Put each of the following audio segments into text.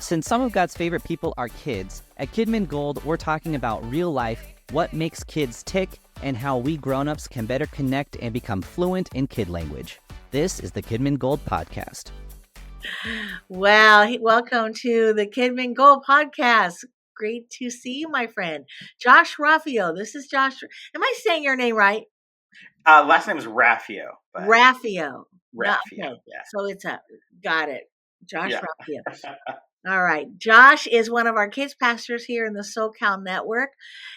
Since some of God's favorite people are kids, at KidMin Gold, we're talking about real life, what makes kids tick, and how we grown-ups can better connect and become fluent in kid language. This is the KidMin Gold Podcast. Well, welcome to the KidMin Gold Podcast. Great to see you, my friend. Josh Raffeo. This is Josh. Am I saying your name right? Last name is Raffeo. Raffeo. Raffeo, Okay. yeah. So it's got it. Josh Yeah. Raffeo. All right. Josh is one of our kids pastors here in the SoCal network.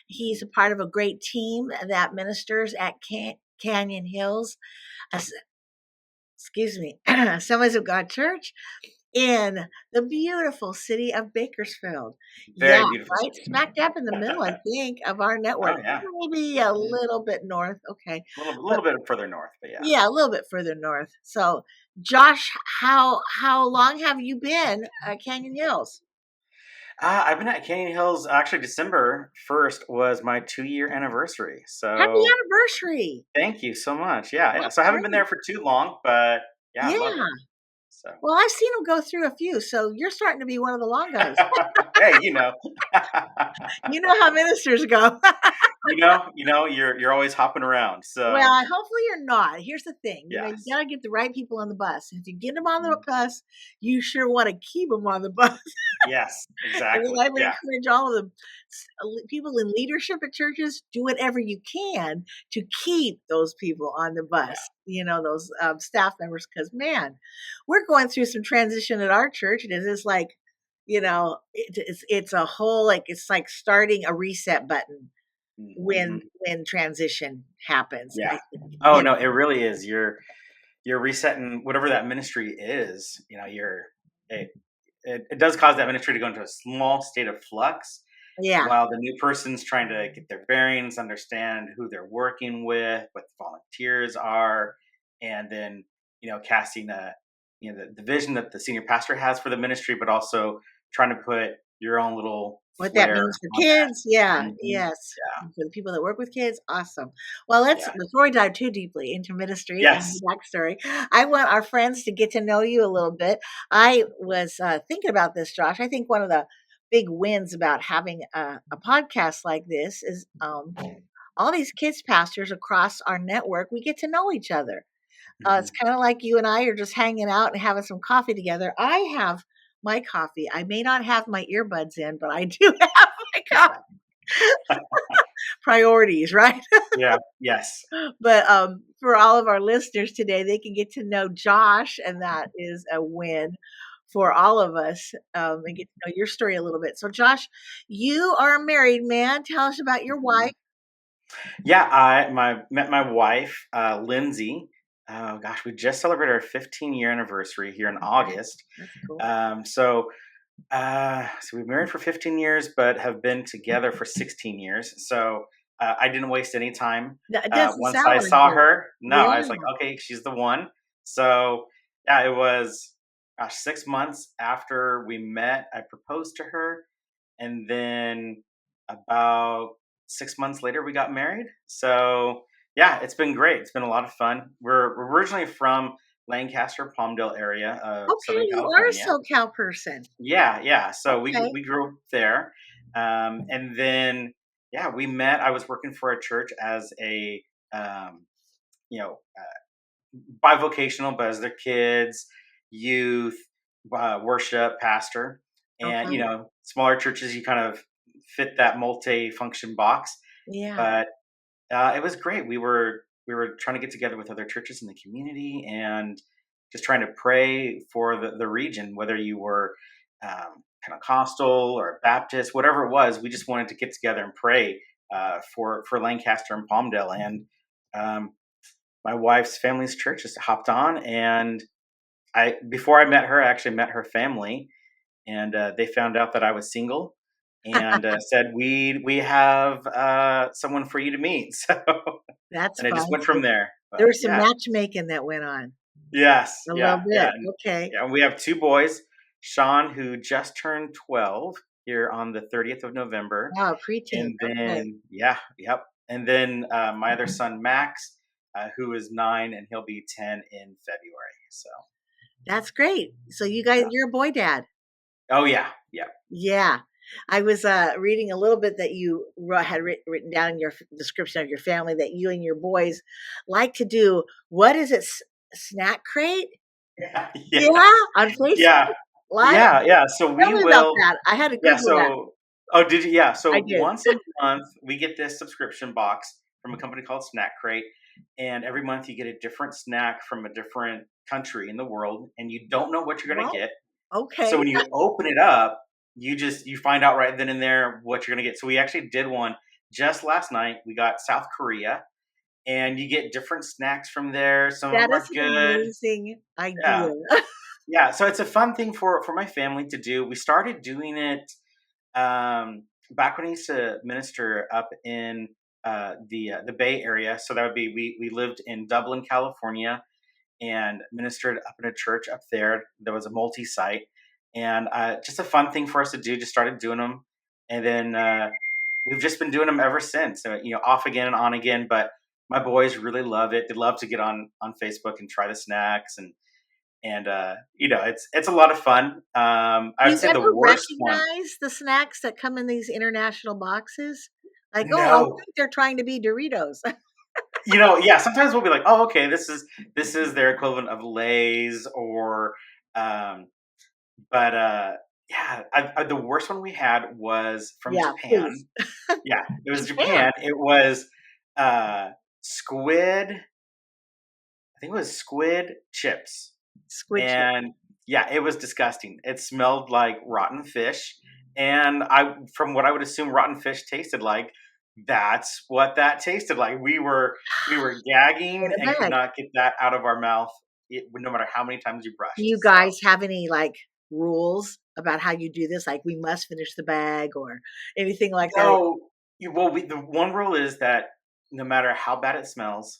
He's a part of a great team that ministers at Canyon Hills. Assemblies of God Church in the beautiful city of Bakersfield. Very beautiful right? city. Smack dab in the middle, I think, of our network. Oh, yeah. Maybe a little bit north. Okay. A little bit further north, but yeah. Yeah, a little bit further north. So, Josh, how long have you been at Canyon Hills? I've been at Canyon Hills. Actually, December 1st was my 2-year anniversary. So Happy anniversary. thank you so much. Yeah. That's So I haven't been great. there for too long, but yeah, I love Yeah. it. So Well, I've seen them go through a few, so you're starting to be one of the long guys. hey, you know. You know how ministers go. you're always hopping around. So Well, hopefully you're not. Here's the thing. You yes. got to get the right people on the bus. If you get them on the bus, you sure want to keep them on the bus. Yes, And exactly. then I would Yeah. encourage all of the people in leadership at churches, do whatever you can to keep those people on the bus, those staff members, because, man, we're going through some transition at our church. And it's like, it's a whole, it's like starting a reset button when transition happens. Yeah. Oh no, it really is. You're resetting whatever that ministry is. It does cause that ministry to go into a small state of flux. Yeah. While the new person's trying to get their bearings, understand who they're working with, what the volunteers are, and then casting the vision that the senior pastor has for the ministry, but also trying to put your own little what that means for kids. Yeah. Yes. Yeah. For the people that work with kids. Awesome. Well, before we dive too deeply into ministry and the backstory, I want our friends to get to know you a little bit. I was thinking about this, Josh. I think one of the big wins about having a podcast like this is all these kids pastors across our network, we get to know each other. It's kind of like you and I are just hanging out and having some coffee together. I have my coffee. I may not have my earbuds in, but I do have my coffee. Priorities, right? Yeah. Yes. But for all of our listeners today, they can get to know Josh, and that is a win for all of us, and get to know your story a little bit. So, Josh, you are a married man. Tell us about your wife. Yeah, I met my wife, Lindsay. Oh gosh, we just celebrated our 15-year anniversary here in August. That's cool. So we've been married for 15 years, but have been together for 16 years. So I didn't waste any time. Once I saw her, I was like, okay, she's the one. So yeah, it was 6 months after we met, I proposed to her, and then about 6 months later, we got married. So yeah, it's been great. It's been a lot of fun. We're originally from Lancaster, Palmdale area of Southern California. You are a SoCal person. Yeah. So we grew up there, and then we met. I was working for a church as a bivocational, but as their kids, youth, worship pastor, and smaller churches, you kind of fit that multi-function box. Yeah. But it was great. We were trying to get together with other churches in the community and just trying to pray for the region, whether you were Pentecostal or Baptist, whatever it was. We just wanted to get together and pray for Lancaster and Palmdale. And my wife's family's church just hopped on, and before I met her, I actually met her family, and they found out that I was single. And said, we have someone for you to meet. So that's and I just went from there. But, there was some matchmaking that went on. Yes. A little bit. Yeah. Okay. Yeah, we have 2 boys, Sean, who just turned 12 here on the 30th of November. Wow, preteen. And then, And then my other son, Max, who is 9, and he'll be 10 in February. So that's great. So you guys, you're a boy dad. Oh yeah, yeah. Yeah. I was reading a little bit that you had written down in your description of your family that you and your boys like to do. What is it? Snack crate? Yeah, Yes. on Facebook Yeah. Live. Yeah, yeah. So Tell we me about will. that. I had to Yeah. Google that. So, oh, did you? Yeah. I So did. once a month, we get this subscription box from a company called Snack Crate, and every month you get a different snack from a different country in the world, and you don't know what you're gonna What? get. So Okay. when you open it up, you find out right then and there what you're gonna get. So we actually did one just last night. We got South Korea, and you get different snacks from there. Some of That them is are an good. amazing idea. Yeah. Yeah, so it's a fun thing for my family to do. We started doing it back when I used to minister up in the Bay Area. So that would be we lived in Dublin, California, and ministered up in a church up there. There was a multi-site, and just a fun thing for us to do. Just started doing them, and then we've just been doing them ever since. So, off again and on again. But my boys really love it. They love to get on Facebook and try the snacks and it's a lot of fun. I Do would you say the ever worst one. recognize the snacks that come in these international boxes? Like, oh, I No, think they're trying to be Doritos. yeah. Sometimes we'll be like, oh, okay, this is their equivalent of Lay's or, um, but yeah. The worst one we had was from Yeah, please. Japan. Yeah, it was Japan. Japan. It was uh, squid. I think it was squid chips. Squid chip. And yeah, it was disgusting. It smelled like rotten fish, and from what I would assume rotten fish tasted like, that's what that tasted like. We were In gagging a and could bag. not get that out of our mouth, no matter how many times you Do brushed. you So guys have any like rules about how you do this? Like we must finish the bag or anything like that? no, the one rule is that no matter how bad it smells,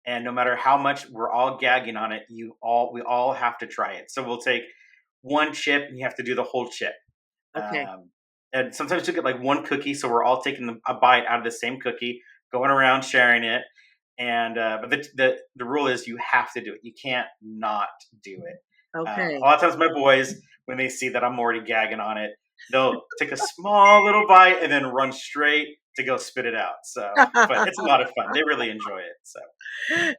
and no matter how much we're all gagging on it, we all have to try it. So we'll take one chip, and you have to do the whole chip. Okay. Um, and sometimes you get like one cookie, so we're all taking a bite out of the same cookie, going around sharing it. And but the rule is you have to do it. You can't not do it. A Okay. lot of times, my boys, when they see that I'm already gagging on it, they'll take a small little bite and then run straight to go spit it out. So, but it's a lot of fun. They really enjoy it. So,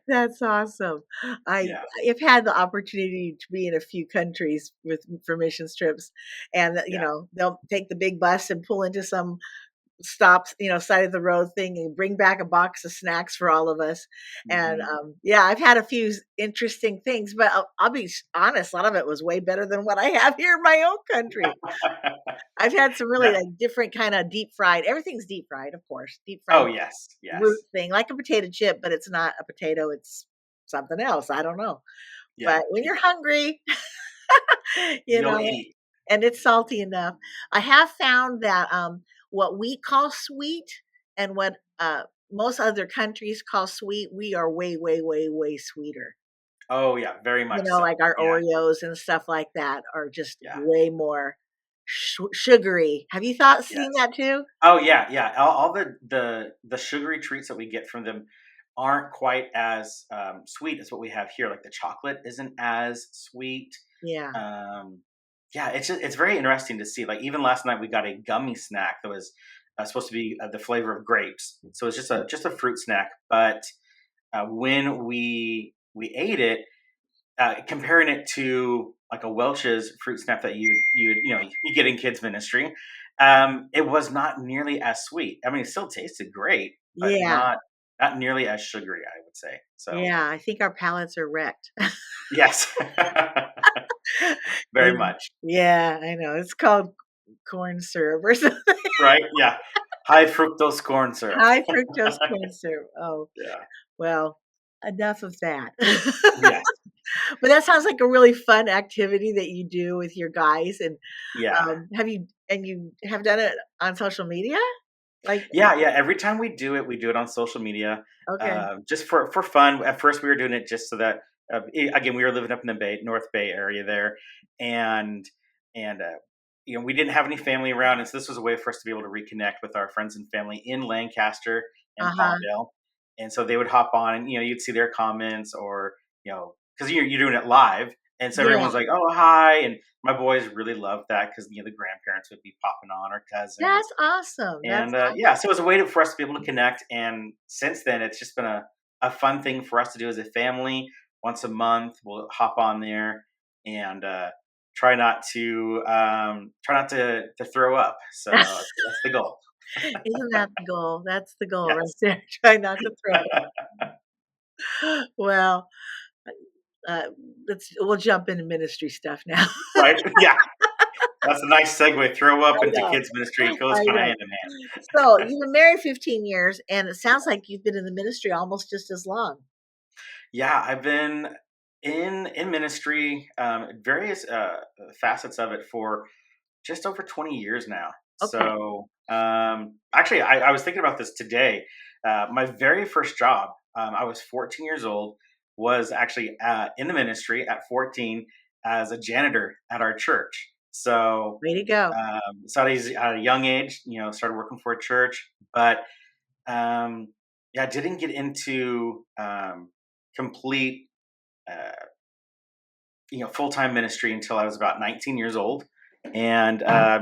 That's awesome. yeah, I've had the opportunity to be in a few countries with for mission trips, and yeah. they'll take the big bus and pull into some stops, side of the road thing and bring back a box of snacks for all of us. And Hmm. yeah, I've had a few interesting things, but I'll be honest, a lot of it was way better than what I have here in my own country. I've had some really Yeah. like different kind of deep fried. Everything's deep fried, of course, deep Oh fried yes, root yes. thing, like a potato chip, but it's not a potato. It's something else. I don't know. Yeah, But when you're yeah. hungry, you You'll know, eat. and it's salty enough. I have found that what we call sweet and what most other countries call sweet, we are way, way, way, way sweeter. Oh yeah, very much so. Like our Yeah, Oreos and stuff like that are just yeah, way more sugary. Have you seen yes. that too? Oh yeah, yeah. All the sugary treats that we get from them aren't quite as sweet as what we have here. Like the chocolate isn't as sweet. Yeah. Um, yeah, it's very interesting to see. Like even last night we got a gummy snack that was supposed to be the flavor of grapes. So it's just a fruit snack. But when we ate it, comparing it to like a Welch's fruit snack that you get in kids ministry, it was not nearly as sweet. I mean, it still tasted great, but Yeah. not nearly as sugary, I would say. So Yeah. I think our palates are wrecked. yes, Yeah, very much. yeah, I know. It's called corn syrup or something. Right? Yeah, high fructose corn syrup. High fructose corn syrup. Oh, Yeah. well, enough of that. Yes. But that sounds like a really fun activity that you do with your guys. And Yeah. you have done it on social media? Like, Yeah, yeah. Every time we do it on social media, okay. just for fun. At first, we were doing it just so that again we were living up in the North Bay area there, and we didn't have any family around, and so this was a way for us to be able to reconnect with our friends and family in Lancaster and Uh-huh. Palmdale, and so they would hop on, and you'd see their comments, or because you're doing it live, And so Yeah, everyone's like, "Oh, hi!" And my boys really loved that because the grandparents would be popping on, or that's cousins, awesome. That's and yeah, so it was a way for us to be able to connect. And since then, it's just been a fun thing for us to do as a family. Once a month, we'll hop on there and try not to throw up. So awesome. that's the goal. Isn't that the goal? That's the goal right Yes. there. Try not to throw up. Well, uh, we'll jump into ministry stuff now. Right? Yeah. That's a nice segue. Throw up I into know, kids ministry. It goes I kind of know. hand in hand. So you've been married 15 years, and it sounds like you've been in the ministry almost just as long. Yeah, I've been in ministry, various facets of it for just over 20 years now. Okay. So actually, I was thinking about this today. My very first job, I was 14 years old, was actually in the ministry at 14 as a janitor at our church. So Way to go. at a young age, started working for a church, but um, yeah, didn't get into complete, uh, full time ministry until I was about 19 years old, and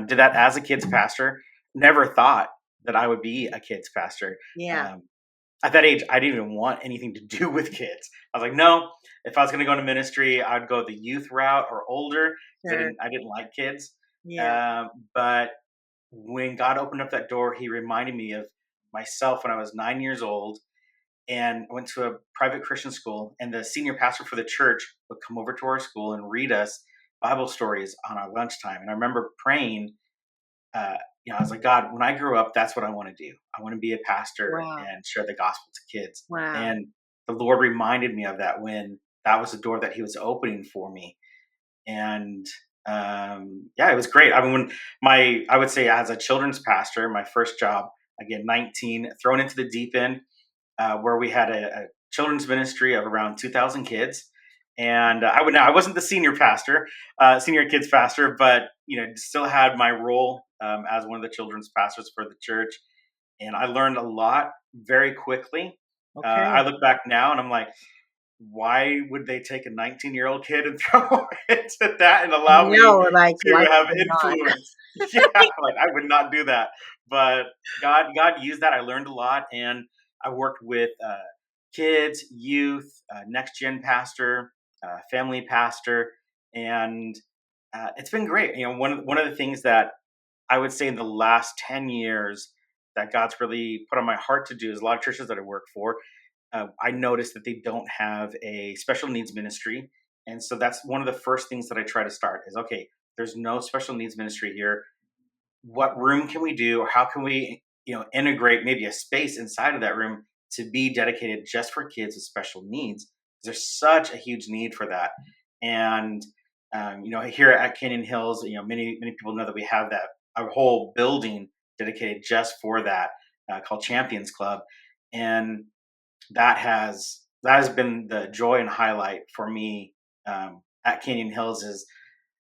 did that as a kids pastor. Never thought that I would be a kids pastor. Yeah, Um, at that age, I didn't even want anything to do with kids. I was like, no. If I was going to go into ministry, I'd go the youth route or older because sure. I didn't like kids. Yeah. But when God opened up that door, He reminded me of myself when I was 9 years old, and I went to a private Christian school, and the senior pastor for the church would come over to our school and read us Bible stories on our lunchtime. And I remember praying, uh, I was like, God, when I grow up, that's what I want to do. I want to be a pastor Wow. and share the gospel to kids. Wow. And the Lord reminded me of that when that was the door that He was opening for me. And yeah, it was great. I mean, I would say as a children's pastor, my first job, again, 19, thrown into the deep end, where we had a children's ministry of around 2,000 kids. And I wasn't the senior kids pastor, but still had my role as one of the children's pastors for the church. And I learned a lot very quickly. Okay. I look back now and I'm like, why would they take a 19-year-old kid and throw into that and allow me No, like, to like have not. influence? Yeah, like I would not do that. But God used that. I learned a lot, and I worked with kids, youth, next gen pastor, family pastor, and it's been great. One of the things that I would say in the last 10 years that God's really put on my heart to do is a lot of churches that I work for. I noticed that they don't have a special needs ministry. And so that's one of the first things that I try to start is, okay, there's no special needs ministry here. What room can we do, or how can we, integrate maybe a space inside of that room to be dedicated just for kids with special needs? There's such a huge need for that. And, here at Canyon Hills, many, many people know that we have a whole building dedicated just for that, called Champions Club. And that has been the joy and highlight for me, at Canyon Hills, is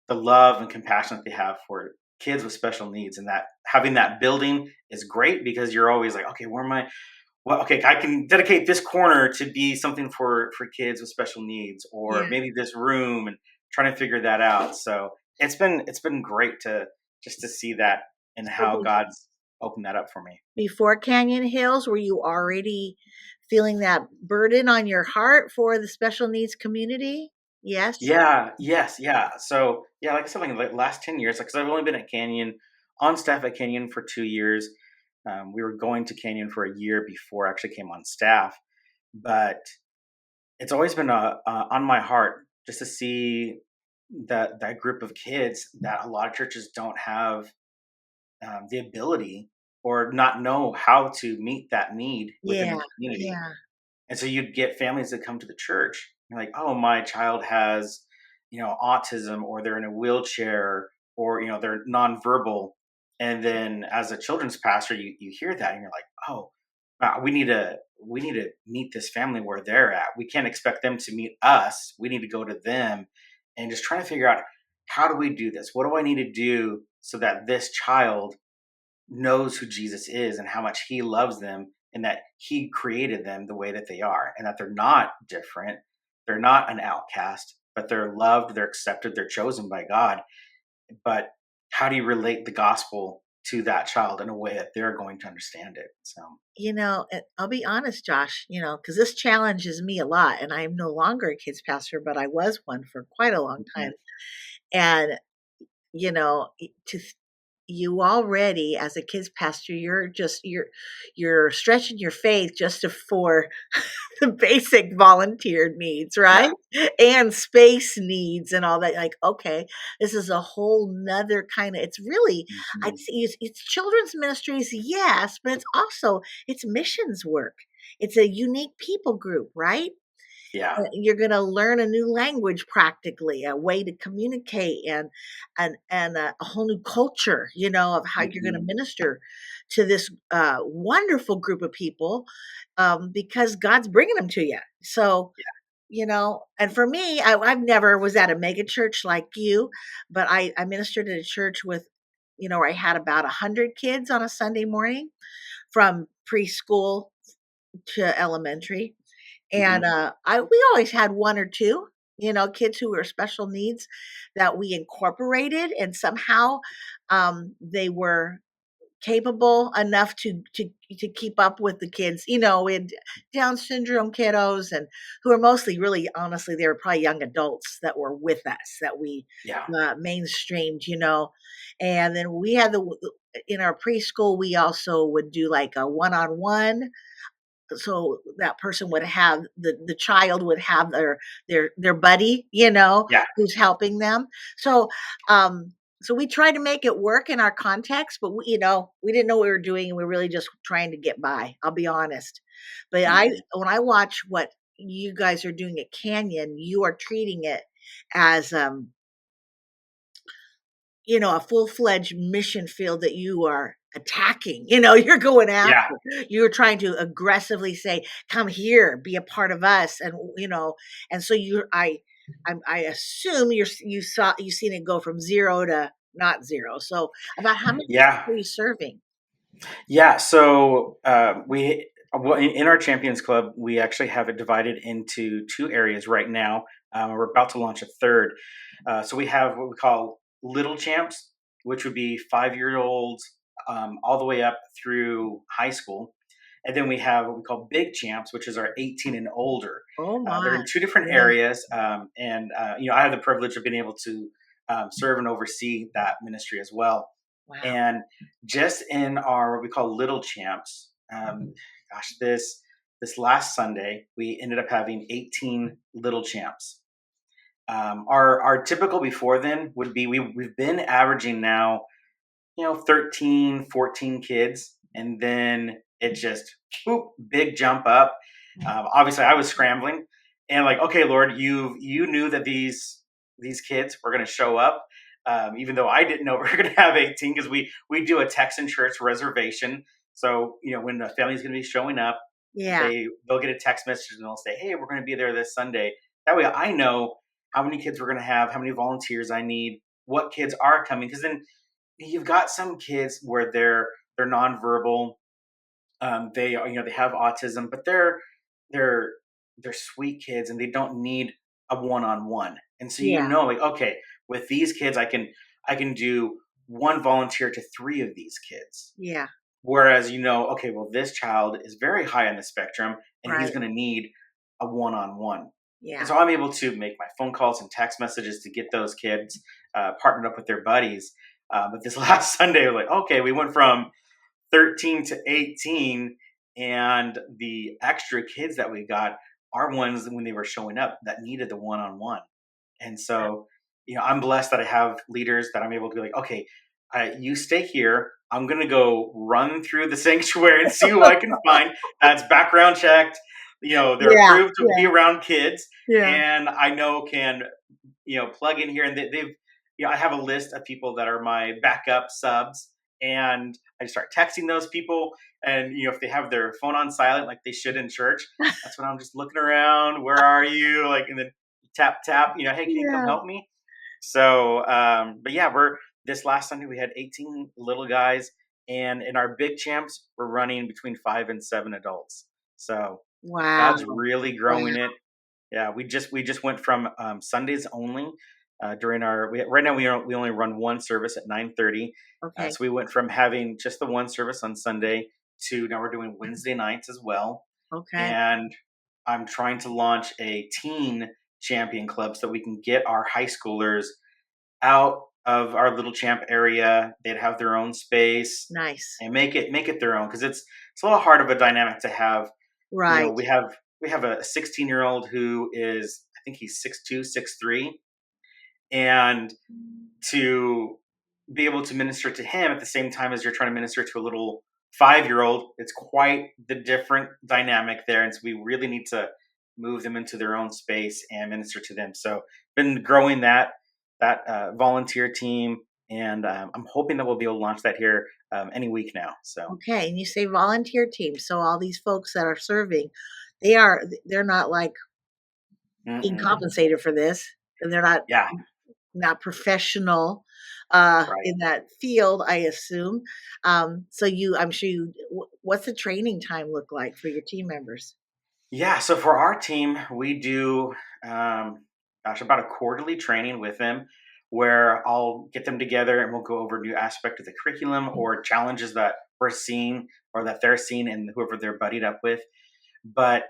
the love and compassion that they have for kids with special needs, and that having that building is great because you're always like, okay, where am I? Well, okay, I can dedicate this corner to be something for kids with special needs, or Yeah. maybe this room, and trying to figure that out. So it's been great to just to see that and So how God's opened that up for me. before Canyon Hills, were you already feeling that burden on your heart for the special needs community? Yes. Yeah, yes, yeah. So, yeah, like I said, like the last 10 years, because I've only been at Canyon, on staff at Canyon for 2 years. We were going to Canyon for a year before I actually came on staff. But it's always been on my heart just to see that group of kids that a lot of churches don't have the ability or not know how to meet that need within Yeah. the community. Yeah. And so you'd get families that come to the church. You're like, oh, my child has, autism, or they're in a wheelchair, or, they're nonverbal. And then as a children's pastor, you hear that and you're like, oh, wow, we need to meet this family where they're at. We can't expect them to meet us. We need to go to them and just trying to figure out, how do we do this? What do I need to do so that this child knows who Jesus is and how much He loves them, and that He created them the way that they are, and that they're not different. They're not an outcast. but they're loved, they're accepted, they're chosen by God. But how do you relate the gospel to that child in a way that they're going to understand it? So, I'll be honest, Josh, because this challenges me a lot, and I'm no longer a kids pastor, but I was one for quite a long mhm. time. And, you know, to you already as a kids pastor, you're stretching your faith for the basic volunteer needs, right? Yeah. And space needs and all that. Like, okay, this is a whole nother kind of, it's really, I'd Mhm. say it's children's ministries, yes, but it's missions work. It's a unique people group, right? Yeah. You're going to learn a new language practically, a way to communicate, and a whole new culture, of how you're going to Mhm. minister to this wonderful group of people, because God's bringing them to you. So, and for me, I've never was at a mega church like you, but I ministered at a church with, where I had about 100 kids on a Sunday morning from preschool to elementary. And Mhm. we always had one or two, kids who were special needs that we incorporated, and somehow they were capable enough to keep up with the kids, with Down syndrome kiddos, and who are mostly, really, honestly, they were probably young adults that were with us that we Yeah. mainstreamed, and then we had in our preschool, we also would do like a one-on-one, so that person would have the child would have their buddy, Yeah. who's helping them. So so we tried to make it work in our context, but we didn't know what we were doing, and we were really just trying to get by, I'll be honest. But Mhm. when I watch what you guys are doing at Canyon, you are treating it as a full-fledged mission field that you are attacking, you're going after. Yeah. You're trying to aggressively say, "Come here, be a part of us." And, and so I assume you've seen it go from 0 to not 0. So about how many Yeah. are you serving? Yeah. So in our Champions Club, we actually have it divided into two areas right now. We're about to launch a third. So we have what we call little champs, which would be 5-year olds all the way up through high school. And then we have what we call big champs, which is our 18 and older. Oh They're my. in two different Yeah. areas. And I have the privilege of being able to serve and oversee that ministry as well. Wow. And just in our what we call little champs, gosh, this last Sunday we ended up having 18 little champs. Our typical before then would be we've been averaging now 13, 14 kids, and then it just boop, big jump up. Obviously I was scrambling and like, okay, Lord, you knew that these kids were going to show up, even though I didn't know we were going to have 18, because we do a Texan church reservation. So when the family's going to be showing up, Yeah. they'll get a text message and they'll say, hey, we're going to be there this Sunday. That way I know how many kids we're going to have, how many volunteers I need, what kids are coming, because then you've got some kids where they're nonverbal. They are, they have autism, but they're they're sweet kids and they don't need a one-on-one. And so Yeah. like, okay, with these kids, I can do one volunteer to 3 of these kids. Yeah. Whereas okay, well, this child is very high on the spectrum and he's Right. going to need a one-on-one. And Yeah. so I'm able to make my phone calls and text messages to get those kids partnered up with their buddies. But this last Sunday, we're like, okay, we went from 13 to 18, and the extra kids that we got are ones when they were showing up that needed the one-on-one. And so, I'm blessed that I have leaders that I'm able to be like, okay, you stay here. I'm going to go run through the sanctuary and see who I can find that's background checked. They're Yeah. approved to be around kids, Yeah. and I know can plug in here, and they've I have a list of people that are my backup subs, and I start texting those people, and if they have their phone on silent like they should in church, that's when I'm just looking around, where are you, like, and then tap tap, hey, can you come Yeah. help me? So but yeah, we're this last Sunday we had 18 little guys, and in our big champs we're running between 5 and 7 adults. So Wow. God's really Wow. growing it. Yeah, we just went from Sundays only during right now we only run one service at 9:30. Okay. So we went from having just the one service on Sunday to now we're doing Wednesday nights as well. Okay. And I'm trying to launch a teen champion club so that we can get our high schoolers out of our little champ area. They'd have their own space Nice. and make it their own because it's a little hard of a dynamic to have. Right. We have a 16-year-old who is, I think he's 6'2", 6'3", and to be able to minister to him at the same time as you're trying to minister to a little 5-year-old, it's quite the different dynamic there. And so we really need to move them into their own space and minister to them. So been growing that volunteer team, and I'm hoping that we'll be able to launch that here any week now. So Okay. And you say volunteer team. So all these folks that are serving, they're not like being mm-mm. compensated for this, and they're Yeah, not professional right. in that field, I assume. So I'm sure what's the training time look like for your team members? Yeah, so for our team, we do, about a quarterly training with them where I'll get them together and we'll go over a new aspect of the curriculum or challenges that we're seeing or that they're seeing and whoever they're buddied up with. But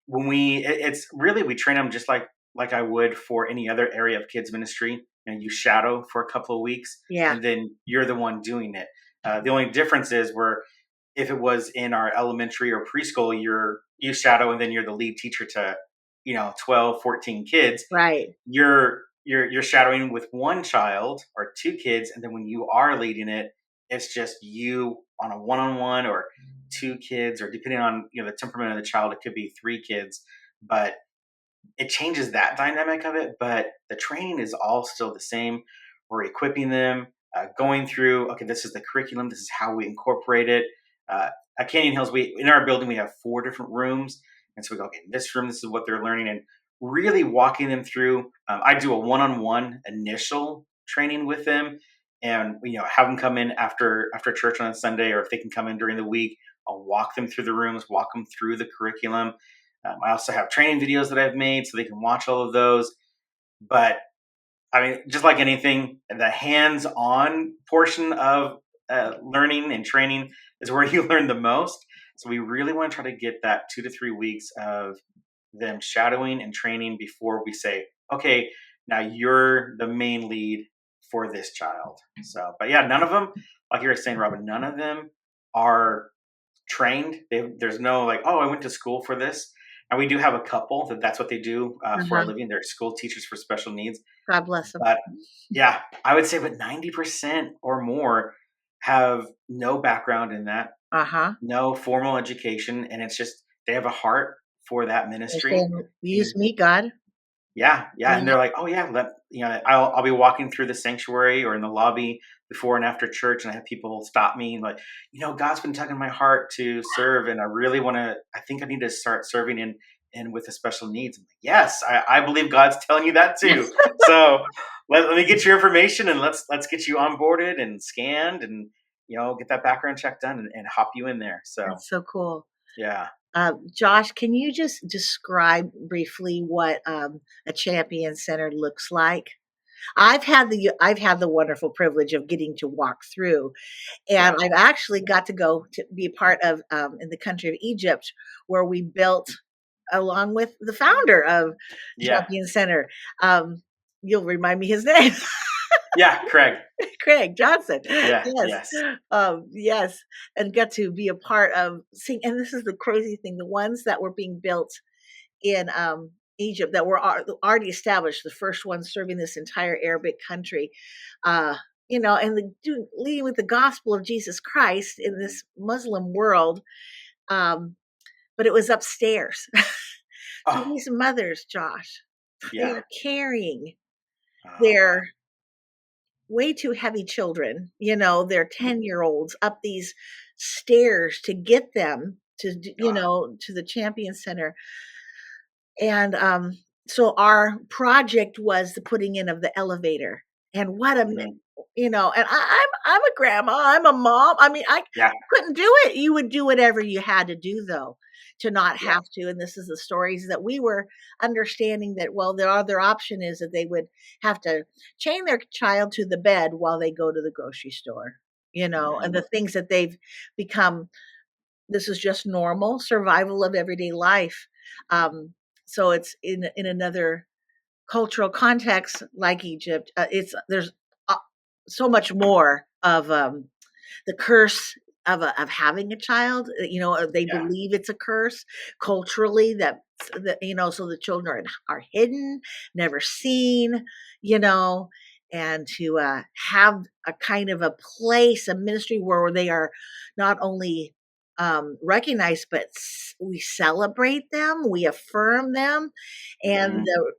it's really, we train them just like I would for any other area of kids ministry. And you shadow for a couple of weeks Yeah. and then you're the one doing it. The only difference is if it was in our elementary or preschool, you shadow and then you're the lead teacher to 12, 14 kids. Right. You're shadowing with one child or two kids, and then when you are leading it, it's just you on a one-on-one or two kids, or depending on the temperament of the child, it could be three kids. But it changes that dynamic of it, but the training is all still the same. We're equipping them, going through, okay, this is the curriculum, this is how we incorporate it. Uh, at Canyon Hills, in our building, we have 4 different rooms. And so we go, okay, in this room, this is what they're learning, and really walking them through. I do a one-on-one initial training with them, and have them come in after church on a Sunday, or if they can come in during the week, I'll walk them through the rooms, walk them through the curriculum. I also have training videos that I've made so they can watch all of those. But I mean, just like anything, the hands-on portion of learning and training is where you learn the most. So we really want to try to get that 2 to 3 weeks of them shadowing and training before we say, okay, now you're the main lead for this child. So, but yeah, none of them, like you were saying, Robin, none of them are trained. There's no like, oh, I went to school for this. And we do have a couple that's what they do for a Uh-huh. living. They're school teachers for special needs. God bless them. But yeah, I would say, but 90% or more have no background in that, Uh-huh. no formal education, and it's just they have a heart for that They're ministry. saying, use me, God. Yeah, yeah, and Yeah. they're like, "Oh yeah, I'll be walking through the sanctuary or in the lobby before and after church, and I have people stop me and like, God's been tugging my heart to serve, and I really want to. I think I need to start serving in with the special needs." I'm like, yes, I believe God's telling you that too. So let me get your information and let's get you onboarded and scanned and get that background check done and hop you in there. So That's so cool. yeah, Josh, can you just describe briefly what a champion center looks like? I've had the wonderful privilege of getting to walk through, and yeah, I've actually got to go to be a part of in the country of Egypt, where we built along with the founder of yeah, Champion Center. You'll remind me his name. yeah, Craig, Craig Johnson. yeah, Yes. yes, Yes. And got to be a part of seeing, and this is the crazy thing, the ones that were being built in Egypt that were already established, the first ones serving this entire Arabic country, uh, and leading with the gospel of Jesus Christ in this Muslim world. Um, but it was upstairs. So oh these mothers, Josh, they yeah, are carrying oh wow, their way too heavy children, their 10-year-olds up these stairs to get them to, wow, to the Champion Center. And so our project was the putting in of the elevator. And what a, Mhm. and I'm a grandma, I'm a mom. I mean, I Yeah. couldn't do it. You would do whatever you had to do, though, to not Yeah. have to. And this is the stories that we were understanding that, well, the other option is that they would have to chain their child to the bed while they go to the grocery store, and the Mhm. things that they've become. This is just normal survival of everyday life. Um, so it's in another cultural context like Egypt. It's there's uh, so much more of the curse of having a child. They Yeah. believe it's a curse culturally that so the children are hidden, never seen, you know, and to have a kind of a place, a ministry where they are not only recognized, but we celebrate them, we affirm them, and Mhm.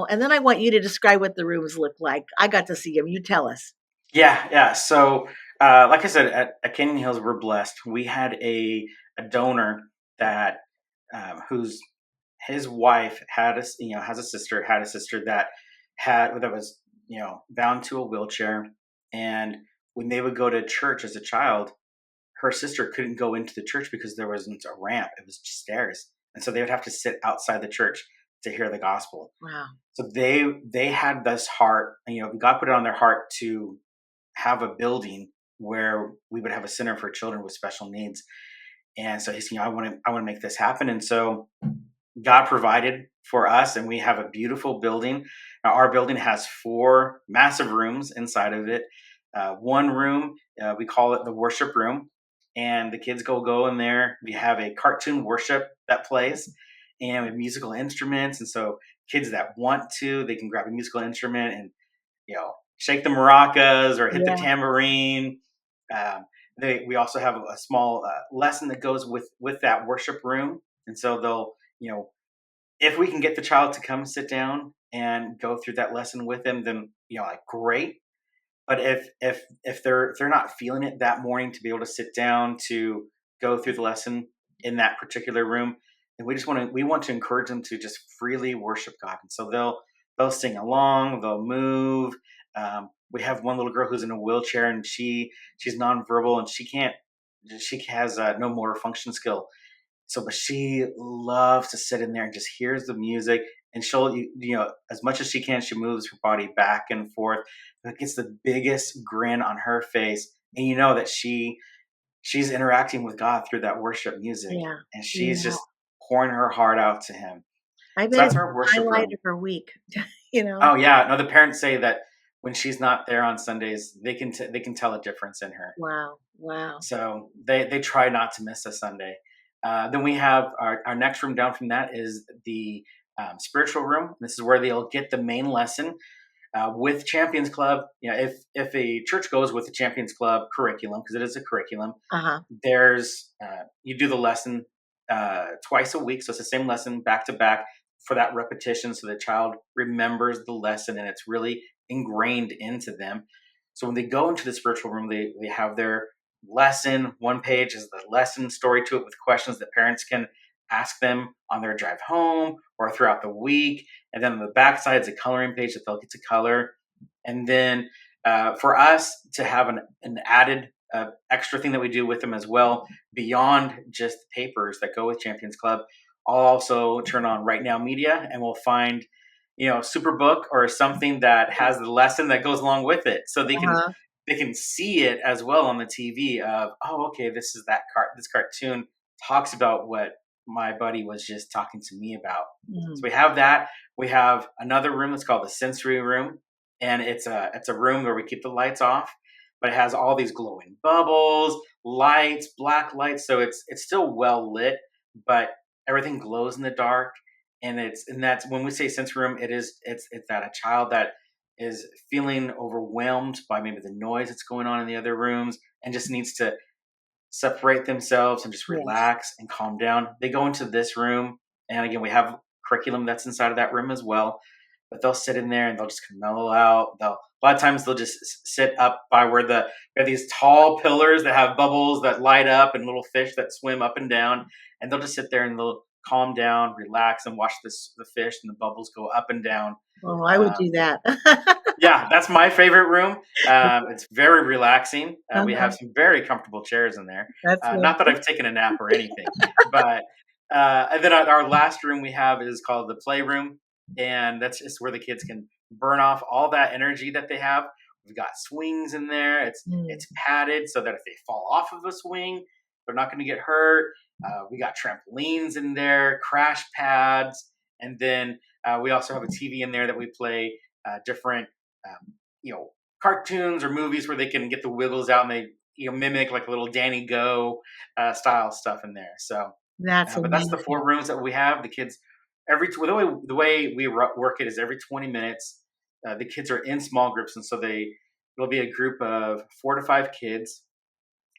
and then I want you to describe what the rooms look like. I got to see them. You tell us. Yeah, yeah. So, like I said, at Canyon Hills, we're blessed. We had a donor that whose his wife has a sister, had a sister that was bound to a wheelchair, and when they would go to church as a child, her sister couldn't go into the church because there wasn't a ramp; it was just stairs, and so they would have to sit outside the church to hear the gospel. Wow. So they had this heart, God put it on their heart to have a building where we would have a center for children with special needs. And so he's, I want to make this happen. And so God provided for us, and we have a beautiful building. Now, our building has 4 massive rooms inside of it. One room, we call it the worship room, and the kids go in there. We have a cartoon worship that plays, and we have musical instruments. And so kids that want to, they can grab a musical instrument and shake the maracas or hit the Yeah. tambourine. We also have a small lesson that goes with that worship room, and so they'll if we can get the child to come sit down and go through that lesson with them, then like great. But if they're not feeling it that morning to be able to sit down to go through the lesson in that particular room, then we want to encourage them to just freely worship God, and so they'll sing along, they'll move. We have one little girl who's in a wheelchair, and she's nonverbal, and she has no motor function skill. So, but she loves to sit in there and just hears the music, and she'll, as much as she can, she moves her body back and forth. It gets the biggest grin on her face, and you know that she's interacting with God through that worship music, Yeah. and she's Yeah. just pouring her heart out to Him. I So bet that's it's our the worship highlight room. of her week, you know? Oh yeah, no, the parents say that when she's not there on Sundays, they can tell a difference in her. Wow. Wow. So they try not to miss a Sunday. Then we have our next room down from that is the spiritual room. This is where they'll get the main lesson with Champions Club. If a church goes with the Champions Club curriculum, because it is a curriculum, Uh-huh. there's you do the lesson twice a week, so it's the same lesson back to back for that repetition, so the child remembers the lesson and it's really ingrained into them. So when they go into the spiritual room, they have their lesson. One page is the lesson story to it with questions that parents can ask them on their drive home or throughout the week. And then on the back side is a coloring page that they'll get to color. And then for us to have an added extra thing that we do with them as well, beyond just the papers that go with Champions Club, I'll also turn on Right Now Media, and we'll find Superbook or something that has the lesson that goes along with it, so Uh-huh. they can see it as well on the TV. Of okay, this cartoon talks about what my buddy was just talking to me about. So Mm. we have that. We have another room that's called the sensory room, and it's a room where we keep the lights off, but it has all these glowing bubbles, lights, black lights, so it's still well lit, but everything glows in the dark. And that's when we say sensory room, it's that a child that is feeling overwhelmed by maybe the noise that's going on in the other rooms and just needs to separate themselves and just Yes. relax and calm down. They go into this room, and again, we have curriculum that's inside of that room as well. But they'll sit in there and they'll just kind of mellow out. A lot of times they'll just sit up by where we have these tall pillars that have bubbles that light up and little fish that swim up and down, and they'll just sit there and they'll calm down, relax, and watch the fish and the bubbles go up and down. Oh, I would do that. Yeah, that's my favorite room. It's very relaxing. We Uh-huh. have some very comfortable chairs in there. That's Not that wonderful. I've taken a nap or anything, but and then our last room we have is called the playroom, and that's just where the kids can burn off all that energy that they have. We've got swings in there. Mm. It's padded so that if they fall off of a swing, they're not going to get hurt. We got trampolines in there, crash pads, and then we also have a TV in there that we play different you know, cartoons or movies where they can get the wiggles out and they mimic like a little Danny Go style stuff in there. So, That's but that's the amazing. 4 rooms that we have. The kids the way we work it is every 20 minutes. The kids are in small groups, and so there'll be a group of 4 to 5 kids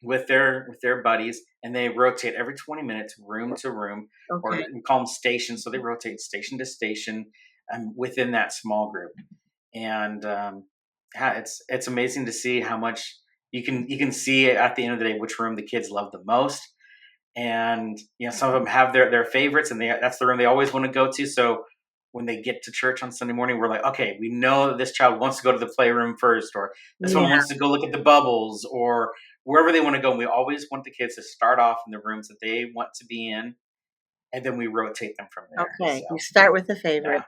with their buddies, and they rotate every 20 minutes, room to room, or Okay. we call them stations. So they rotate station to station within that small group, and yeah, it's amazing to see how much you can see at the end of the day which room the kids love the most. And some of them have their favorites, and that's the room they always want to go to. So when they get to church on Sunday morning, we're like, okay, we know that this child wants to go to the playroom first, or this one Yeah. wants to go look at the bubbles, or wherever they want to go. And we always want the kids to start off in the rooms that they want to be in, and then we rotate them from there. Okay. So You start with the yeah, favorite.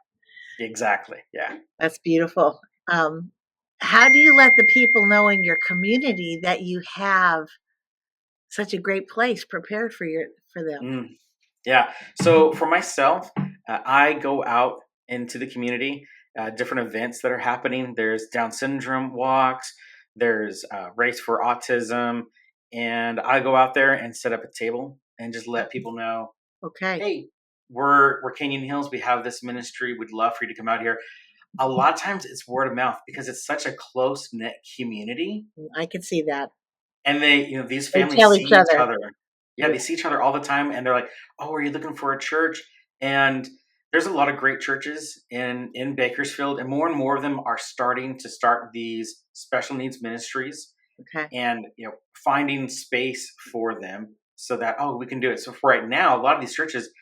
exactly. Yeah. That's beautiful. Um, how do you let the people know in your community that you have such a great place prepared for them? Mm. Yeah. So for myself, I go out into the community, different events that are happening. There's Down syndrome walks, there's Race for Autism, and I go out there and set up a table and just let people know, Okay. hey, we're Canyon Hills. We have this ministry. We'd love for you to come out here. A lot of times it's word of mouth because it's such a close knit community, I can see that. and these They families tell see each each other. other. Yeah, Yeah. they see each other all the time, and they're like, "Oh, are you looking for a church?" And there's a lot of great churches in Bakersfield, and more of them are starting to start these special needs ministries, Okay. and finding space for them so that we can do it. So for right now, a lot of these churches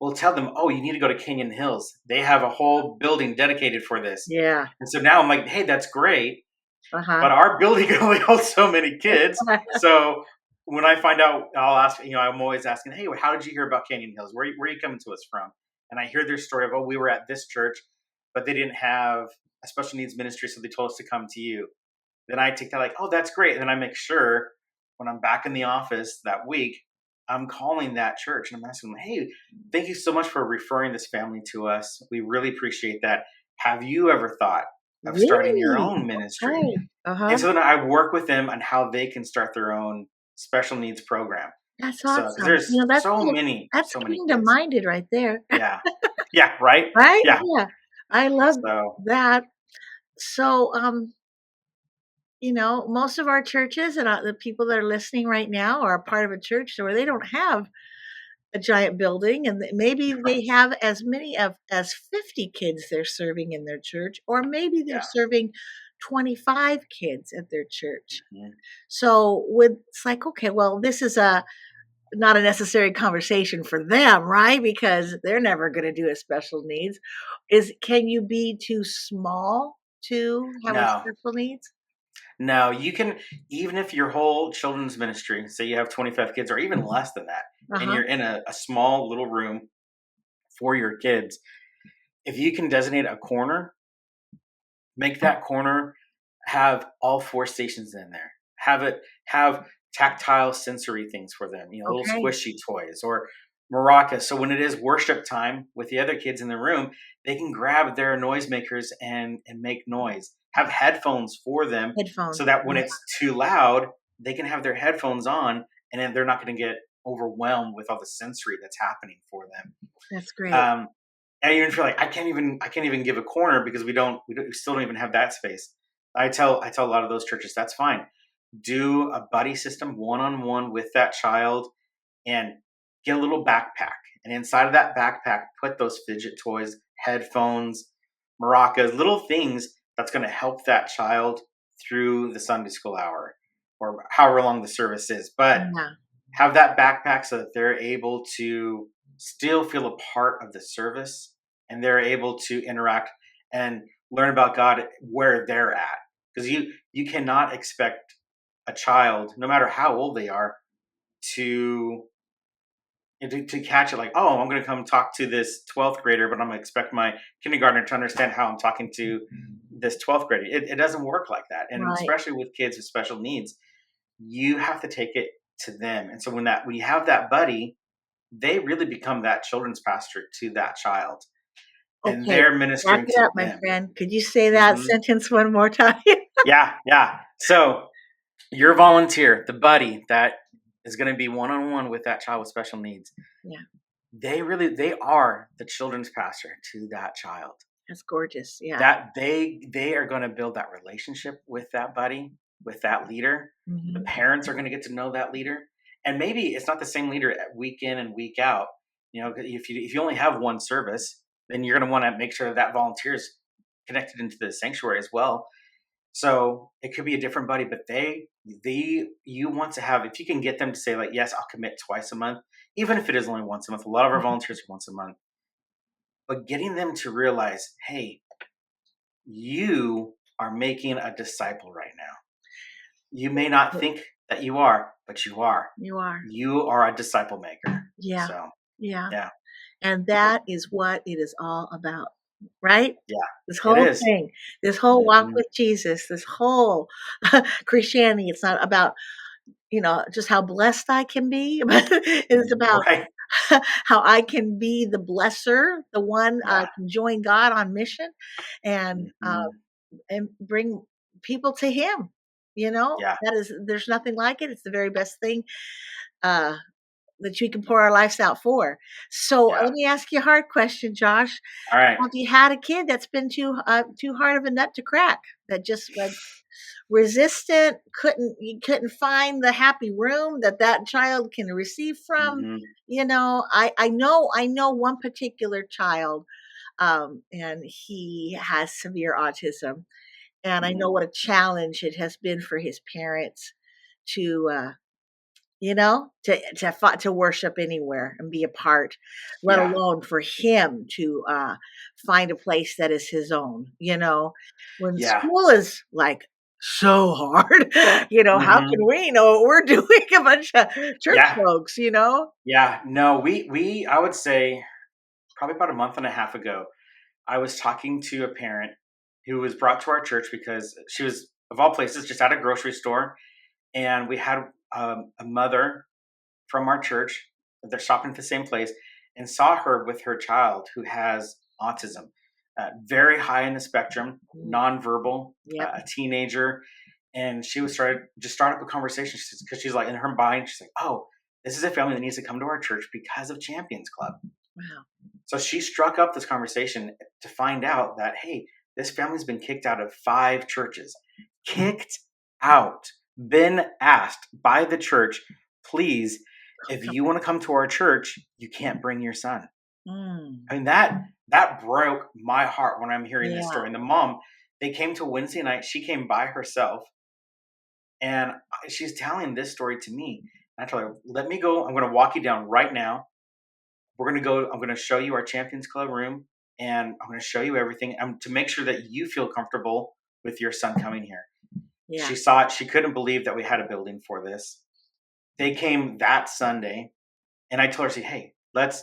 will tell them, "Oh, you need to go to Canyon Hills. They have a whole building dedicated for this." Yeah. And so now I'm like, "Hey, that's great." Uh-huh. But our building only holds so many kids. So when I find out, I'll ask, I'm always asking, hey, how did you hear about Canyon Hills? Where are you coming to us from? And I hear their story of, we were at this church, but they didn't have a special needs ministry, so they told us to come to you. Then I take that like, oh, that's great. And then I make sure when I'm back in the office that week, I'm calling that church and I'm asking them, hey, thank you so much for referring this family to us. We really appreciate that. Have you ever thought of starting your Really? own ministry? Okay. Uh-huh. And so then I work with them on how they can start their own special needs program. That's So, because awesome. there's That's so many kids. kingdom-minded right there. Yeah. Yeah. Right. Right? Yeah. Yeah. I love So, that. So, most of our churches and the people that are listening right now are a part of a church where they don't have a giant building, and maybe they have as many as 50 kids they're serving in their church, or maybe they're yeah. serving 25 kids at their church. Mhm. So it's like, okay, well, this is not a necessary conversation for them, right? Because they're never going to do a special needs. Can you be too small to have a No, special needs? no, you can, even if your whole children's ministry, say you have 25 kids or even less than that, and Uh-huh. you're in a small little room for your kids, if you can designate a corner, make that corner have all 4 stations in there. Have tactile sensory things for them, little Okay. squishy toys or maracas. So when it is worship time with the other kids in the room, they can grab their noisemakers and make noise. Have headphones for them Headphones. so that when Yeah, it's too loud, they can have their headphones on and then they're not going to get overwhelmed with all the sensory that's happening for them. that's great. Um, and even feel like I can't even give a corner because we still don't even have that space. I tell a lot of those churches that's fine. Do a buddy system one on one with that child and get a little backpack. And inside of that backpack, put those fidget toys, headphones, maracas, little things that's going to help that child through the Sunday school hour or however long the service is. But Yeah. have that backpack so that they're able to still feel a part of the service, and they're able to interact and learn about God where they're at. Because you cannot expect a child, no matter how old they are, to to catch it like, oh, I'm going to come talk to this 12th grader, but I'm going to expect my kindergartner to understand how I'm talking to this 12th grader. It doesn't work like that. And Right. especially with kids with special needs, you have to take it to them. And so when you have that buddy, they really become that children's pastor to that child, and Okay. they're Back ministering it to up, my them. friend. Could you say that Hmm. sentence one more time? Yeah. So your volunteer, the buddy that is going to be one-on-one with that child with special needs. Yeah. They are the children's pastor to that child. That's gorgeous. Yeah. That they are going to build that relationship with that buddy, with that leader. The Mhm. parents are going to get to know that leader, and maybe it's not the same leader week in and week out. If you only have one service, then you're going to want to make sure that volunteer is connected into the sanctuary as well. So it could be a different buddy, but you want to have, if you can get them to say like, yes, I'll commit twice a month, even if it is only once a month. A lot of our volunteers are once a month, but getting them to realize, hey, you are making a disciple right now. You may not think that you are, but you are. You are. You are a disciple maker. Yeah. So Yeah. And that is what it is all about, right? yeah, This it whole is. thing, this whole walk Mhm. with Jesus, this whole Christianity, it's not about, just how blessed I can be, but it's about Right. how I can be the blesser, the one Yeah. can join God on mission and Mhm. bring people to Him. Yeah. There's nothing like it. It's the very best thing uh, that we can pour our lives out for. So Yeah. let me ask you a hard question, Josh. All right. Have you had a kid that's been too hard of a nut to crack? That just like resistant, you couldn't find the happy room that child can receive from. Mhm. I know one particular child, and he has severe autism, and I know Mhm. what a challenge it has been for his parents to to worship anywhere and be a part, let Yeah. alone for him to find a place that is his own. When Yeah. school is like so hard, how Mhm. can we know what we're doing? A bunch of church Yeah. folks. Yeah. No, we I would say probably about a month and a half ago, I was talking to a parent who was brought to our church because she was, of all places, just at a grocery store, and we had a mother from our church. They're shopping at the same place, and saw her with her child who has autism, very high in the spectrum, Mm, nonverbal, yep. a teenager, and she was start up a conversation because she's like, in her mind, she's like, oh, this is a family that needs to come to our church because of Champions Club. Wow. So she struck up this conversation to find out that, hey, this family's been kicked out of 5 churches. Kicked out. Been asked by the church, please, if you want to come to our church, you can't bring your son. Mm, I mean, that broke my heart when I'm hearing this yeah. story. And the mom, they came to Wednesday night. She came by herself, and she's telling this story to me. And I told her, let me go. I'm going to walk you down right now. We're going to go. I'm going to show you our Champions Club room, and I'm going to show you everything to make sure that you feel comfortable with your son coming here. Yeah. She saw it. She couldn't believe that we had a building for this. They came that Sunday, and I told her, hey, let's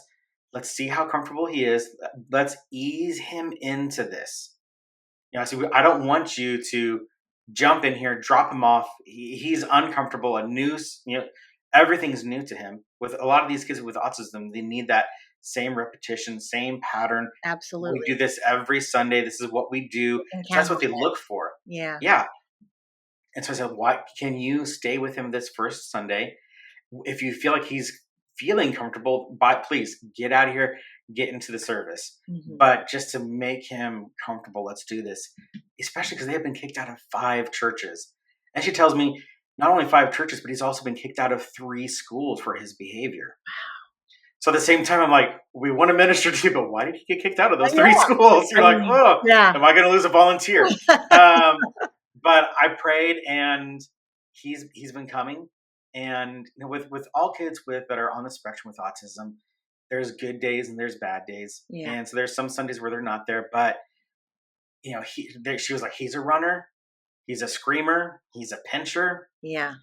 see how comfortable he is. Let's ease him into this. I don't want you to jump in here, drop him off. He's uncomfortable. Everything's new to him. With a lot of these kids with autism, they need that same repetition, same pattern. We do Absolutely. this every Sunday. This is what we do. And So that's what handle they that. look for. Yeah. Yeah. And so I said, "Why can you stay with him this first Sunday? If you feel like he's feeling comfortable, please get out of here, get into the service. Mhm. But just to make him comfortable, let's do this, especially because they have been kicked out of 5 churches." And she tells me not only 5 churches, but he's also been kicked out of 3 schools for his behavior. So at the same time, I'm like, we want to minister to you, but why did he get kicked out of those 3 Yeah. schools? You're I like, mean, oh, yeah. am I going to lose a volunteer? But I prayed, and he's been coming. And with all kids that are on the spectrum with autism, there's good days and there's bad days. Yeah. And so there's some Sundays where they're not there, but she was like, he's a runner, he's a screamer, he's a pincher. Yeah.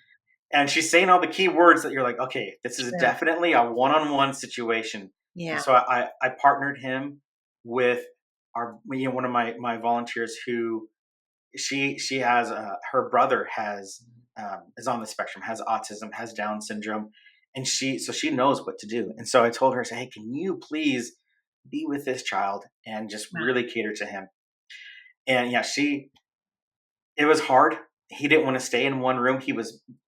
And she's saying all the key words that you're like, okay, this is Sure. definitely a one-on-one situation. Yeah. And so I partnered him with one of my volunteers who she has her brother has is on the spectrum, has autism, has Down syndrome, and she knows what to do. And so I told her, I said, hey, can you please be with this child and just really cater to him? And yeah, it was hard. He didn't want to stay in one room.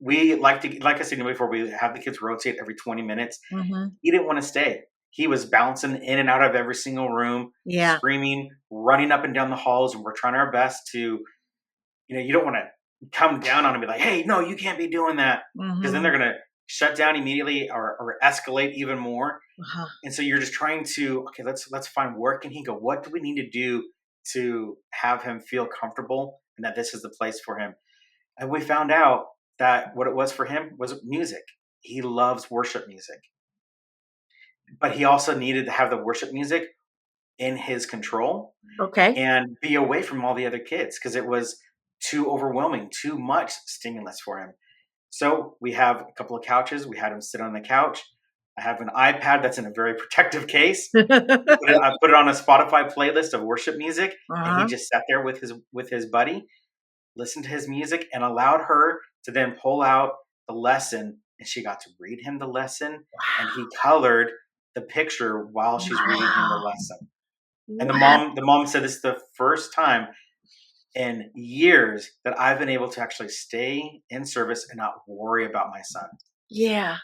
We like I said before, we have the kids rotate every 20 minutes. Mm-hmm. He didn't want to stay. He was bouncing in and out of every single room, screaming, running up and down the halls. And we're trying our best to, you don't want to come down on him and be like, hey, no, you can't be doing that. Because then they're going to shut down immediately or escalate even more. Uh-huh. And so you're just trying to, okay, let's find where can he go? What do we need to do to have him feel comfortable and that this is the place for him? And we found out that what it was for him was music. He loves worship music. But he also needed to have the worship music in his control. Okay. And be away from all the other kids because it was too overwhelming, too much stimulus for him. So we have a couple of couches. We had him sit on the couch. I have an iPad that's in a very protective case. I put it on a Spotify playlist of worship music. And he just sat there with his buddy, listened to his music, and allowed her to then pull out the lesson. And she got to read him the lesson. And he colored the picture while she's reading him the lesson. And the mom said this is the first time in years that I've been able to actually stay in service and not worry about my son. Yeah.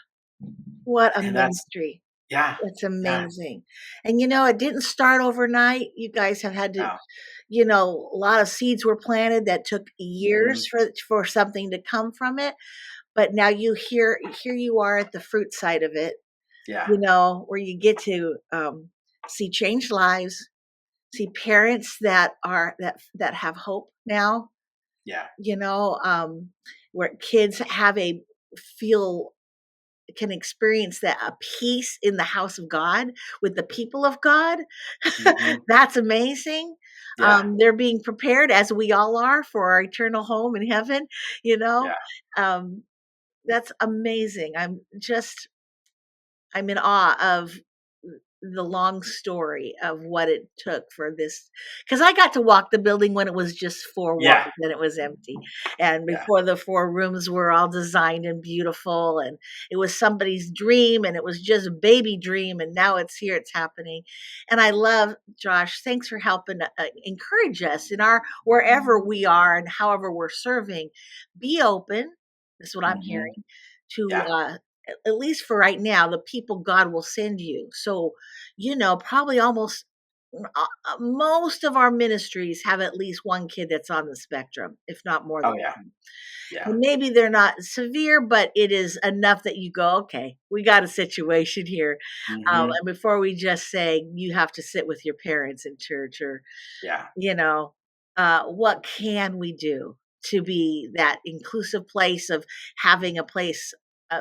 What a ministry. Yeah. It's amazing. Yeah. And it didn't start overnight. You guys have had to, a lot of seeds were planted that took years for something to come from it. But now here you are at the fruit side of it. Yeah. Where you get to see changed lives, see parents that have hope now. Yeah. Where kids can experience that a peace in the house of God with the people of God. Mm-hmm. That's amazing. Yeah. They're being prepared, as we all are, for our eternal home in heaven. Yeah. That's amazing. I'm in awe of the long story of what it took for this, because I got to walk the building when it was just 4 walls and it was empty, and before the 4 rooms were all designed and beautiful, and it was somebody's dream, and it was just a baby dream, and now it's here, it's happening. And I love, Josh, thanks for helping encourage us in our wherever we are and however we're serving. Be open. That's what I'm hearing to at least for right now, the people God will send you. So, probably almost most of our ministries have at least one kid that's on the spectrum, if not more than one. Yeah. And maybe they're not severe, but it is enough that you go, okay, we got a situation here. And before we just say you have to sit with your parents in church, or, what can we do to be that inclusive place of having a place,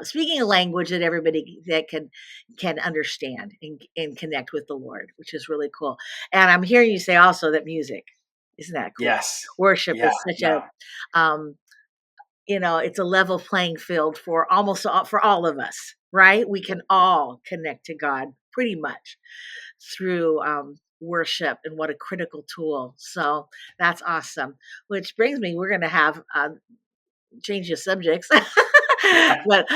speaking a language that everybody that can understand and connect with the Lord, which is really cool. And I'm hearing you say also that music, isn't that cool? Yes. Worship is such a, it's a level playing field for all of us, right? We can all connect to God pretty much through worship, and what a critical tool. So that's awesome. Which brings me, we're going to have change the subjects. But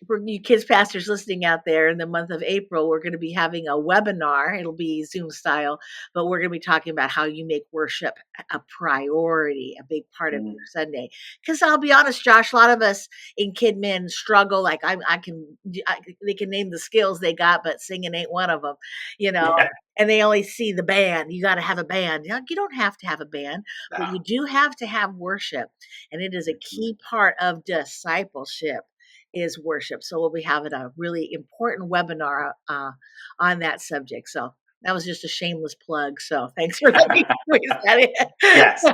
for you kids pastors listening out there, in the month of April, we're going to be having a webinar. It'll be Zoom style, but we're going to be talking about how you make worship a priority, a big part of your Sunday. Because I'll be honest, Josh, a lot of us in KidMin struggle. Like they can name the skills they got, but singing ain't one of them, and they only see the band. You got to have a band. You don't have to have a band, but you do have to have worship. And it is a key part of discipleship is worship. So we'll be having a really important webinar on that subject. So that was just a shameless plug. So thanks for letting me squeeze that in. Yes.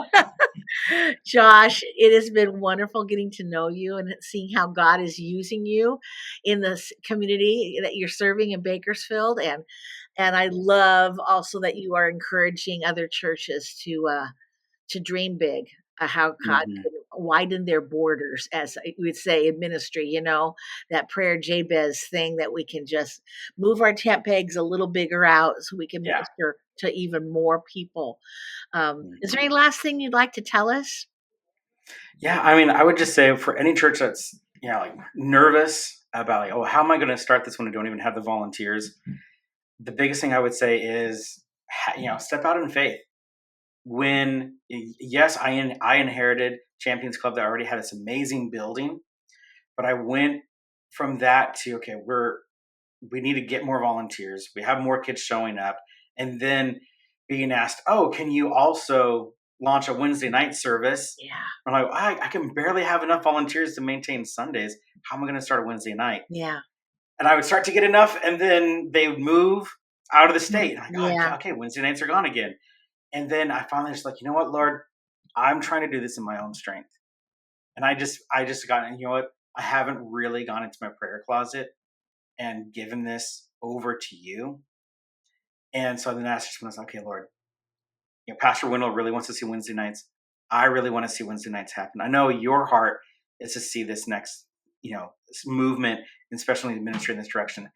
Josh, it has been wonderful getting to know you and seeing how God is using you in this community that you're serving in Bakersfield. And I love also that you are encouraging other churches to dream big, how God Hmm. can widen their borders, as we would say in ministry, that prayer Jabez thing that we can just move our tent pegs a little bigger out so we can Yeah. minister to even more people. Is there Hmm. any last thing you'd like to tell us? Yeah, I mean, I would just say for any church that's like nervous about like, oh, how am I going to start this when I don't even have the volunteers? The biggest thing I would say is, step out in faith. When yes, I inherited Champions Club that already had this amazing building, but I went from that to okay, we need to get more volunteers. We have more kids showing up, and then being asked, oh, can you also launch a Wednesday night service? Yeah. I'm like, I can barely have enough volunteers to maintain Sundays. How am I going to start a Wednesday night? Yeah. And I would start to get enough, and then they would move out of the state. And I go, Yeah. okay, Wednesday nights are gone again. And then I finally just like, you know what, Lord, I'm trying to do this in my own strength. And I just got, and you know what, I haven't really gone into my prayer closet and given this over to you. And so then I asked just okay, Lord, Pastor Wendell really wants to see Wednesday nights. I really want to see Wednesday nights happen. I know your heart is to see this next, this movement, especially the ministry in this direction.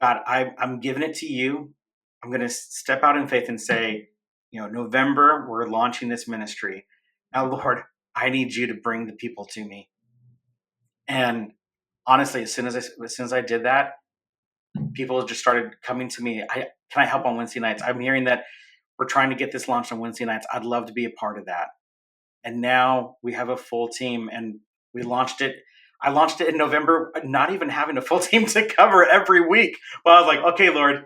God, I'm giving it to you. I'm going to step out in faith and say, November, we're launching this ministry. Now, Lord, I need you to bring the people to me. And honestly, as soon as I did that, people just started coming to me. Can I help on Wednesday nights? I'm hearing that we're trying to get this launched on Wednesday nights. I'd love to be a part of that. And now we have a full team, and we launched it. I launched it in November, not even having a full team to cover every week. Well, I was like, okay, Lord,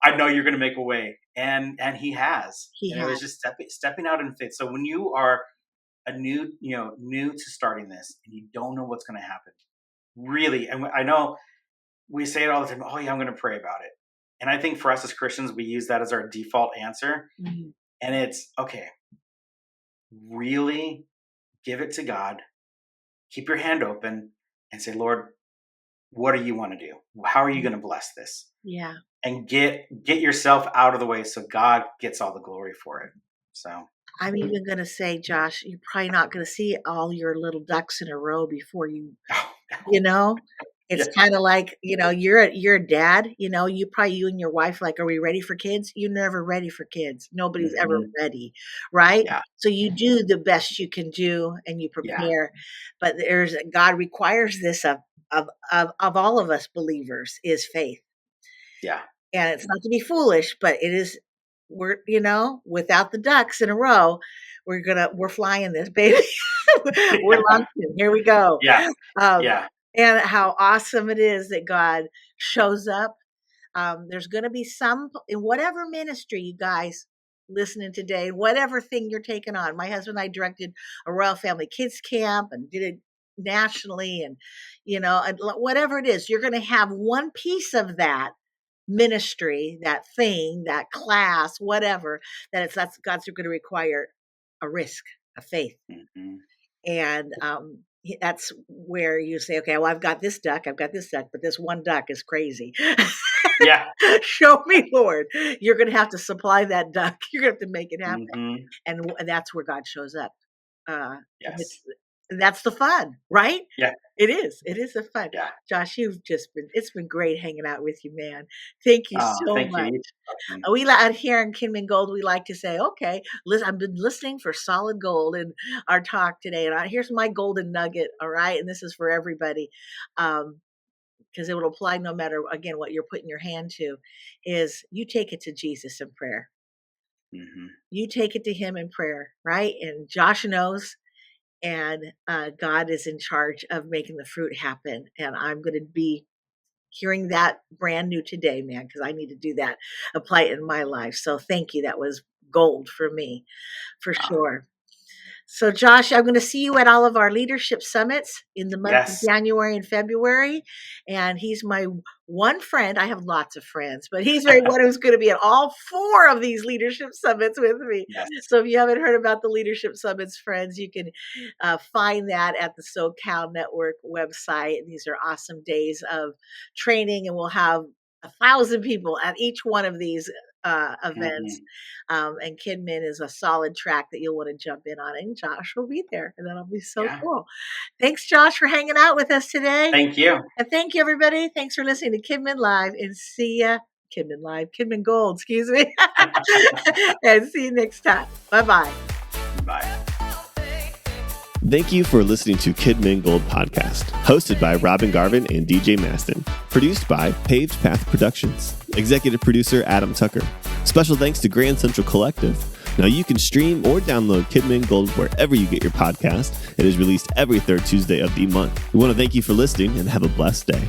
I know you're going to make a way, and He has. He And it has. was just stepping out in faith. So when you are new to starting this, and you don't know what's going to happen, really, and I know we say it all the time. Oh yeah, I'm going to pray about it. And I think for us as Christians, we use that as our default answer. Mhm. And it's okay. Really give it to God. Keep your hand open and say, Lord, what do you want to do? How are you going to bless this? Yeah. And get yourself out of the way so God gets all the glory for it. So I'm even going to say, Josh, you're probably not going to see all your little ducks in a row before you know, it's yeah. kind of like, you're a dad, you and your wife, like, are we ready for kids? You're never ready for kids. Nobody's ever Mm-hmm. ready. Right. Yeah. So you do the best you can do and you Yeah. prepare, but God requires this of all of us believers is faith. Yeah. And it's not to be foolish, but it is, without the ducks in a row, we're flying this baby. We're launching. Here we go. Yeah. Um, Yeah. and how awesome it is that God shows up. There's going to be some in whatever ministry you guys listening today, whatever thing you're taking on. My husband and I directed a Royal Family Kids Camp and did it nationally, and and whatever it is, you're going to have one piece of that ministry, that thing, that class, whatever, that's God's going to require a risk, a faith. Mm-hmm. And that's where you say, okay, well, I've got this duck, but this one duck is crazy. Yeah. Show me, Lord. You're going to have to supply that duck. You're going to have to make it happen. Mm-hmm. And that's where God shows up. Yes. That's the fun, right? Yeah. It is. It is the fun. Yeah. Josh, it's been great hanging out with you, man. Thank you so Thank much. you. We out here in KidMin Gold, we like to say, okay, listen, I've been listening for solid gold in our talk today. And here's my golden nugget. All right. And this is for everybody. Because it will apply no matter, again, what you're putting your hand to, is you take it to Jesus in prayer. Mm-hmm. You take it to Him in prayer, right? And Josh knows, and God is in charge of making the fruit happen. And I'm going to be hearing that brand new today, man, because I need to do that, apply it in my life. So thank you. That was gold for me, for sure. So, Josh, I'm going to see you at all of our leadership summits in the month of Yes. January and February. And he's my one friend. I have lots of friends, but he's my one who's going to be at all 4 of these leadership summits with me. Yes. So, if you haven't heard about the leadership summits, friends, you can find that at the SoCal Network website. And these are awesome days of training, and we'll have 1,000 people at each one of these events. And KidMin is a solid track that you'll want to jump in on, and Josh will be there, and that'll be so cool. Thanks, Josh, for hanging out with us today. Thank you. And thank you, everybody. Thanks for listening to KidMin Live, and see ya. KidMin Gold, excuse me. And see you next time. Bye-bye. Bye. Thank you for listening to KidMin Gold Podcast, hosted by Robin Garvin and DJ Maston, produced by Paved Path Productions, executive producer Adam Tucker. Special thanks to Grand Central Collective. Now you can stream or download KidMin Gold wherever you get your podcast. It is released every third Tuesday of the month. We want to thank you for listening and have a blessed day.